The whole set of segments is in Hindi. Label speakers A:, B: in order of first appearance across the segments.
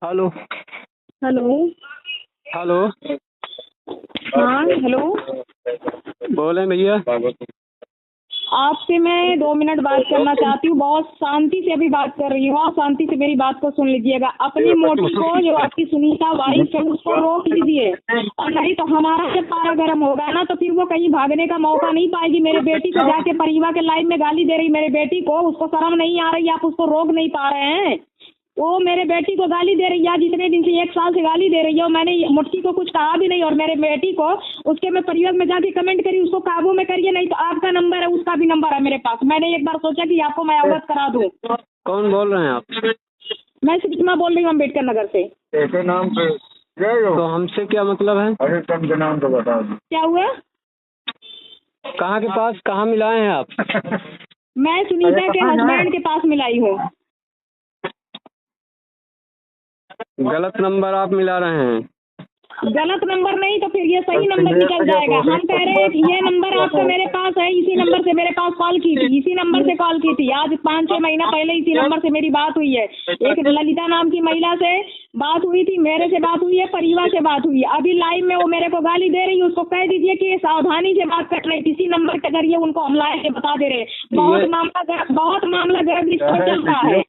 A: हेलो।
B: हेलो।
A: हेलो।
B: हाँ हेलो।
A: बोले भैया।
B: आपसे मैं 2 मिनट बात करना चाहती हूँ। बहुत शांति से अभी बात कर रही हूँ और शांति से मेरी बात को सुन लीजिएगा। अपनी मोटी को, जो आपकी सुनीता वाइफ है, उसको रोक लीजिए, और नहीं तो हमारा जब पारा गर्म होगा ना तो फिर वो कहीं भागने का मौका नहीं पाएगी। मेरे बेटी को जाके परिवार के लाइव में गाली दे रही, मेरे बेटी को, उसको शर्म नहीं आ रही, आप उसको रोक नहीं पा रहे हैं। वो मेरे बेटी को गाली दे रही है, जितने दिन से 1 साल से गाली दे रही है। मैंने मुट्ठी को कुछ कहा भी नहीं, और मेरे बेटी को उसके मैं परिवार में जाके कमेंट करी, उसको काबू में करिए, नहीं तो आपका नंबर है, उसका भी नंबर है मेरे पास। मैंने एक बार सोचा कि आपको मैं अवगत करा दूं।
A: कौन बोल रहे हैं आप?
B: मैं सुषमा बोल रही हूँ, अम्बेडकर नगर से।
C: ऐसे नाम पे
A: तो हमसे क्या मतलब है?
C: अरे तम के नाम तो बता दो।
B: क्या हुआ?
A: कहाँ के पास, कहाँ मिलाए हैं आप?
B: मैं सुनीता के हस्बैंड के पास मिलाई हूँ।
A: गलत नंबर आप मिला रहे हैं।
B: गलत नंबर नहीं तो फिर ये सही नंबर निकल जाएगा। हम कह रहे हैं कि ये नंबर आपका मेरे पास है, इसी नंबर से मेरे पास कॉल की थी, इसी नंबर से कॉल की थी। आज 5-6 महीना पहले इसी नंबर से मेरी बात हुई है। एक ललिता नाम की महिला से बात हुई थी, मेरे से बात हुई है, परिवार से बात हुई है। अभी लाइव में वो मेरे को गाली दे रही है, उसको कह दीजिए कि सावधानी से बात कर रहे, इसी नंबर के जरिए उनको हम लाए के बता दे रहे। बहुत मामला गर्भ रिश्ता चलता है।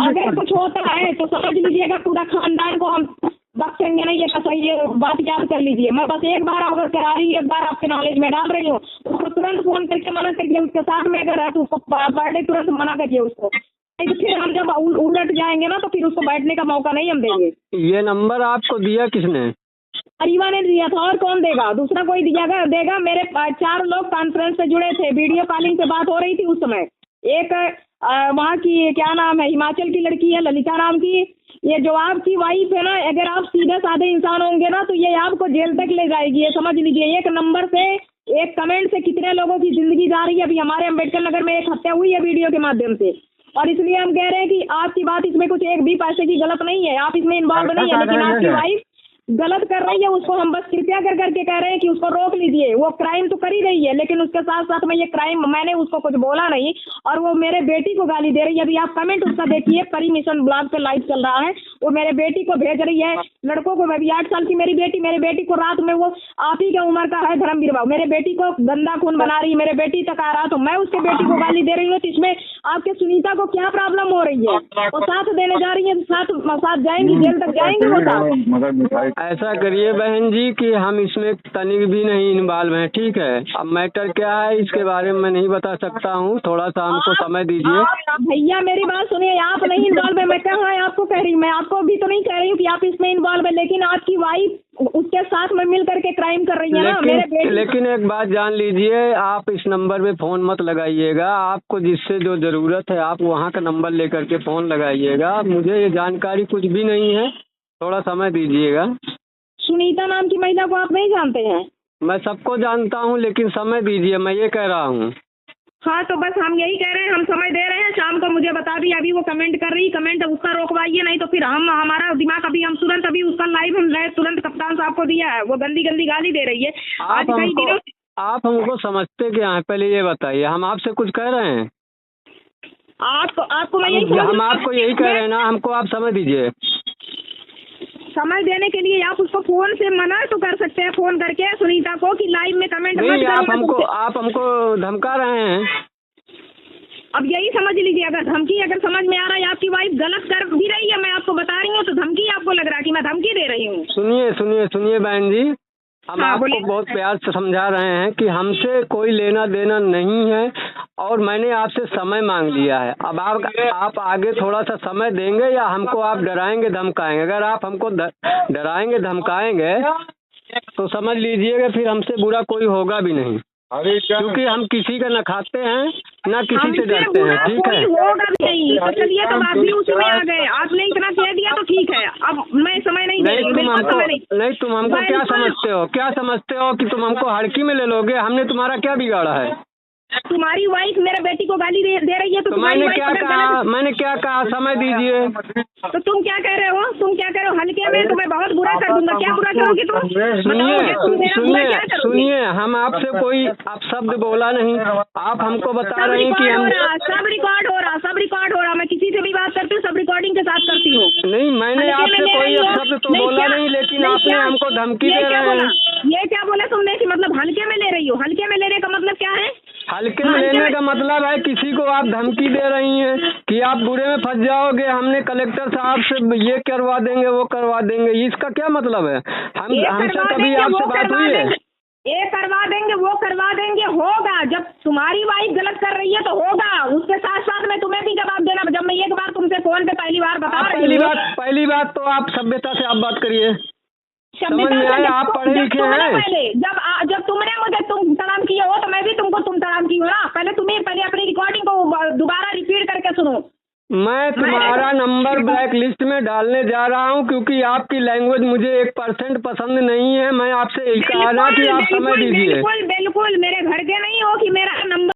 B: अगर कुछ होता है तो समझ लीजिएगा पूरा खानदान को हम बख्शेंगे नहीं। ये बस ये बात याद कर लीजिए। मैं बस एक बार अगर करा रही, एक बार आपके नॉलेज में डाल रही हूँ, उसको तुरंत फोन करके मना करिए। उसके साथ में अगर है तो उसको बर्थडे तुरंत मना करिए उसको, नहीं तो फिर हम जब उलट जाएंगे ना तो फिर उसको बैठने का मौका नहीं हम देंगे।
A: ये नंबर आपको दिया किसने?
B: परिवार ने दिया था, और कौन देगा? दूसरा कोई देगा? मेरे 4 लोग कॉन्फ्रेंस से जुड़े थे, वीडियो कॉलिंग पे बात हो रही थी उस समय। एक वहाँ की क्या नाम है, हिमाचल की लड़की है, ललिता नाम की। ये जो आपकी वाइफ है ना, अगर आप सीधे साधे इंसान होंगे ना तो ये आपको जेल तक ले जाएगी, ये समझ लीजिए। एक नंबर से, एक कमेंट से कितने लोगों की जिंदगी जा रही है। अभी हमारे अम्बेडकर नगर में एक हत्या हुई है वीडियो के माध्यम से, और इसलिए हम कह रहे हैं कि आपकी बात इसमें कुछ एक भी पैसे की गलत नहीं है, आप इसमें इन्वॉल्व नहीं है, लेकिन आपकी वाइफ गलत कर रही है। उसको हम बस कृपया कर करके कह रहे हैं कि उसको रोक लीजिए। वो क्राइम तो कर ही रही है, लेकिन उसके साथ साथ में ये क्राइम, मैंने उसको कुछ बोला नहीं, और वो मेरे बेटी को गाली दे रही है। अभी आप कमेंट उसका देखिए, परी मिशन ब्लॉग पे लाइव चल रहा है, वो मेरे बेटी को भेज रही है, लड़कों को। अभी 8 साल की मेरी बेटी को रात में, वो आप ही के उम्र का है धर्मवीर बाबू, मेरे बेटी को गंदा खून बना रही है, मेरे बेटी तक आ रहा, तो मैं उसके बेटी को गाली दे रही हूँ। तो इसमें आपके सुनीता को क्या प्रॉब्लम हो रही है? वो साथ देने जा रही है, साथ जाएंगी, जेल तक जाएंगी वो साथ।
A: ऐसा करिए बहन जी कि हम इसमें तनिक भी नहीं इन्वॉल्व हैं, ठीक है? अब मैटर क्या है इसके बारे में मैं नहीं बता सकता हूँ, थोड़ा सा हमको समय दीजिए।
B: भैया मेरी बात सुनिए, आप नहीं इन्वॉल्व है, मैं कहाँ है आपको कह रही हूँ, मैं आपको भी तो नहीं कह रही हूँ कि आप इसमें इन्वॉल्व है, लेकिन आपकी वाइफ उसके साथ में मिल करके क्राइम कर रही है ना मेरे बेटे।
A: लेकिन एक बात जान लीजिए, आप इस नंबर पे फोन मत लगाइएगा। आपको जिससे जो जरूरत है आप वहाँ का नंबर लेकर के फोन लगाइएगा। मुझे ये जानकारी कुछ भी नहीं है, थोड़ा समय दीजिएगा।
B: सुनीता नाम की महिला को आप नहीं जानते हैं?
A: मैं सबको जानता हूँ, लेकिन समय दीजिए, मैं ये कह रहा हूँ।
B: हाँ तो बस हम यही कह रहे हैं, हम समय दे रहे हैं। शाम को मुझे बता दी, अभी वो कमेंट कर रही, कमेंट उसका रोकवाइए, नहीं तो फिर हमारा दिमाग, अभी हम तुरंत, अभी उसका लाइव हम तुरंत कप्तान साहब को दिया है, वो गंदी गंदी गाली दे रही है।
A: आप हमको समझते क्या है, पहले ये बताइए। हम आपसे कुछ कह रहे हैं?
B: आपको मैं यही
A: हम आपको यही कह रहे हैं ना, हमको आप समय दीजिए।
B: समय देने के लिए आप उसको फोन से मना तो कर सकते हैं, फोन करके सुनीता को कि लाइव में कमेंट मत करिए।
A: आप हमको धमका रहे हैं।
B: अब यही समझ लीजिए, अगर धमकी अगर समझ में आ रहा है आपकी वाइफ गलत कर भी रही है, मैं आपको बता रही हूँ, तो धमकी आपको लग रहा है कि मैं धमकी दे रही हूँ।
A: सुनिए बहन जी, हम आपको बहुत प्यार से समझा रहे हैं कि हमसे कोई लेना देना नहीं है, और मैंने आपसे समय मांग लिया है। अब आप आगे थोड़ा सा समय देंगे या हमको आप डराएंगे धमकाएंगे? अगर आप हमको डराएंगे धमकाएंगे तो समझ लीजिएगा फिर हमसे बुरा कोई होगा भी नहीं, क्योंकि हम किसी का न खाते हैं ना किसी से डरते हैं, ठीक है?
B: होगा भी नहीं तो चलिए, तो आप भी उसी में आ गए, आपने इतना कह दिया तो ठीक है। अब मैं समय नहीं दे रही,
A: तुम हमको क्या समझते हो कि तुम हमको हड़की में ले लोगे? हमने तुम्हारा क्या बिगाड़ा है?
B: तुम्हारी वाइफ मेरे बेटी को गाली दे रही है तो
A: मैंने क्या कहा? समय दीजिए।
B: तो तुम क्या कह रहे हो? हल्के में तुम्हें बहुत बुरा कर दूंगा। क्या बुरा करोगी तुम?
A: सुनिए, हम आपसे कोई शब्द बोला नहीं, आप हमको बता रहे हैं कि हम सब रिकॉर्ड हो रहा, मैं किसी से भी बात करती हूँ, सब रिकॉर्डिंग के साथ करती हूँ। नहीं, मैंने आपसे कोई
B: रही हो?
A: शब्द तो बोला
B: क्या?
A: नहीं, लेकिन
B: नहीं,
A: आपने
B: क्या?
A: हमको धमकी
B: ये
A: दे
B: क्या
A: रहे
B: बोला?
A: हैं।
B: ये क्या बोला तुमने कि मतलब हल्के में ले रही हो? हल्के में लेने का मतलब क्या है?
A: हल्के में लेने का मतलब है किसी को आप धमकी दे रही हैं कि आप बुरे में फंस जाओगे, हमने कलेक्टर साहब से ये करवा देंगे वो करवा देंगे, इसका क्या मतलब है?
B: ये
A: हमसे
B: करवा
A: कभी
B: देंगे,
A: आपसे
B: वो
A: बात
B: करवा
A: हुई है?
B: देंगे, ये करवा देंगे वो करवा देंगे, होगा। जब तुम्हारी वाइफ गलत कर रही है तो होगा, उसके साथ साथ में तुम्हें भी जवाब देना। जब मैं एक बार तुमसे फोन पे पहली बार बता
A: आप
B: रही हूँ,
A: पहली बात तो आप सभ्यता से आप बात करिए, समझ
B: सभ्यता
A: में
B: से
A: आया? आप
B: जब
A: पढ़े लिखे
B: तुमने
A: हैं?
B: पहले जब तुमने मुझे तुम सलाम किए हो तो मैं भी तुमको तुम सलाम की हो ना। पहले अपनी रिकॉर्डिंग को दोबारा रिपीट करके सुनो।
A: मैं तुम्हारा नंबर ब्लैक लिस्ट में डालने जा रहा हूँ, क्योंकि आपकी लैंग्वेज मुझे 1% पसंद नहीं है। मैं आपसे यही कहा ना कि आप समय दीजिए।
B: बिल्कुल मेरे घर के नहीं हो कि मेरा नंबर